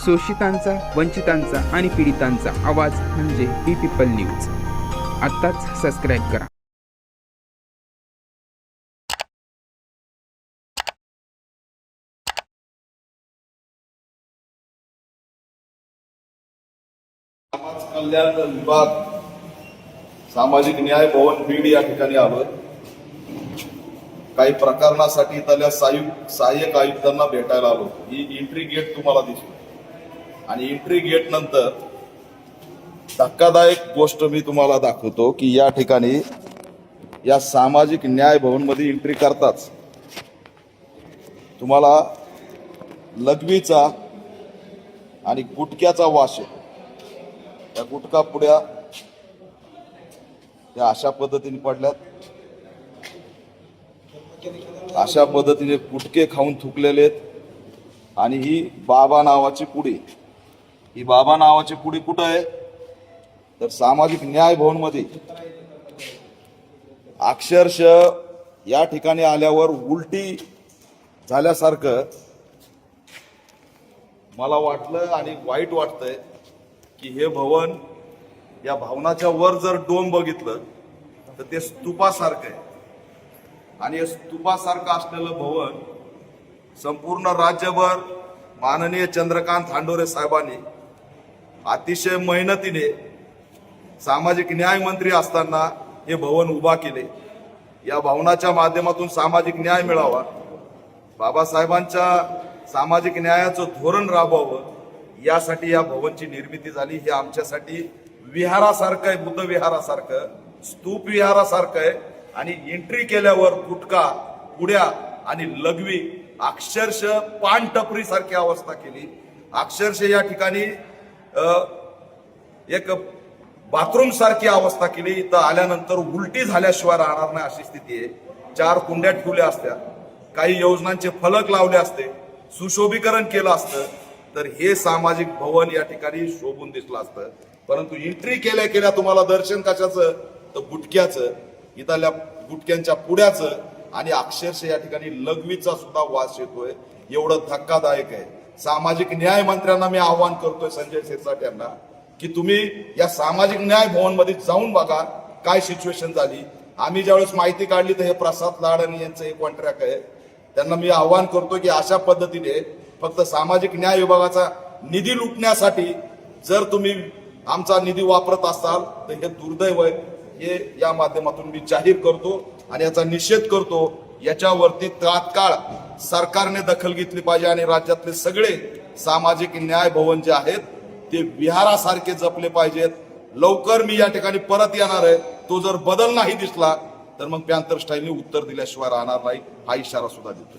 शोषितांचा, वंचितांचा आणि पीडितांचा आवाज म्हणजे बी पीपल न्यूज. आत्ताच सबस्क्राईब करा. समाज कल्याण विभाग सामाजिक न्याय भवन बीड या ठिकाणी आलो. काही प्रकरणासाठी त्याला सहाय्यक आयुक्तांना भेटायला आलो. ही एंट्री गेट तुम्हाला दिसली आणि एंट्री गेट नंतर धक्कादायक गोष्ट मी तुम्हाला दाखवतो की या ठिकाणी या सामाजिक न्याय भवन मध्ये एंट्री करताच तुम्हाला लघवीचा आणि गुटख्याचा वास येतो. त्या गुटखा पुड्या त्या अशा पद्धतीने पडल्यात. अशा पद्धतीने गुटके खाऊन थुकलेले आहेत. आणि ही बाबा नावाची पुडी, ही बाबा नावाची पुडी कुठं आहे तर सामाजिक न्याय भवन मध्ये. अक्षरशः या ठिकाणी आल्यावर उलटी झाल्यासारखं मला वाटलं आणि वाईट वाटतंय की हे भवन, या भवनाच्या वर जर डोम बघितलं तर ते स्तूपासारखं आहे. आणि हे स्तूपासारखं असलेलं भवन संपूर्ण राज्यभर माननीय चंद्रकांत हांडोरे साहेबांनी अतिशय मेहनतीने सामाजिक न्याय मंत्री असताना हे भवन उभा केले. या भवनाच्या माध्यमातून सामाजिक न्याय मिळावा, बाबासाहेबांच्या सामाजिक न्यायाचं धोरण राबवावं, यासाठी या भवनची निर्मिती झाली. हे आमच्यासाठी विहारासारखं आहे, बुद्ध विहारासारखं, स्तूप विहारासारखं आहे. आणि एंट्री केल्यावर गुटखा, पुड्या आणि लघवी, अक्षरशः पान टपरी सारखी अवस्था केली. अक्षरशः या ठिकाणी एक बाथरूम सारखी अवस्था केली. इथं आल्यानंतर उलटी झाल्याशिवाय राहणार नाही अशी स्थिती आहे. 4 कुंड्या ठेवल्या असत्या, काही योजनांचे फलक लावले असते, सुशोभीकरण केलं असतं तर हे सामाजिक भवन या ठिकाणी शोभून दिसलं असतं. परंतु एंट्री केल्या केल्या तुम्हाला दर्शन कशाचं तर गुटख्याचं, इथल्या गुटख्यांच्या पुड्याचं आणि अक्षरशः या ठिकाणी लघवीचा सुद्धा वास येतोय. एवढं धक्कादायक आहे. सामाजिक न्याय मंत्र्यांना मी आवाहन करतोय, संजय शिरसाट यांना, की तुम्ही या सामाजिक न्याय भवन मध्ये जाऊन बघा काय सिच्युएशन झाली. आम्ही ज्यावेळेस माहिती काढली तर हे प्रसाद लाडणी यांचं एक कॉन्ट्रॅक्ट आहे. त्यांना मी आवाहन करतो की अशा पद्धतीने फक्त सामाजिक न्याय विभागाचा निधी लुटण्यासाठी जर तुम्ही आमचा निधी वापरत असाल तर हे दुर्दैव आहे. हे या माध्यमातून मी जाहीर करतो आणि याचा निषेध करतो. याच्यावरती तात्काळ सरकारने दखल घेतली पाहिजे आणि राज्यातले सगळे सामाजिक न्याय भवन जे आहेत ते विहारासारखे जपले पाहिजेत. लवकर मी या ठिकाणी परत येणार आहे. तो जर बदल नाही दिसला तर मग पॅन्थर स्टाईलने उत्तर दिल्याशिवाय राहणार नाही, हा इशारा सुद्धा देतो.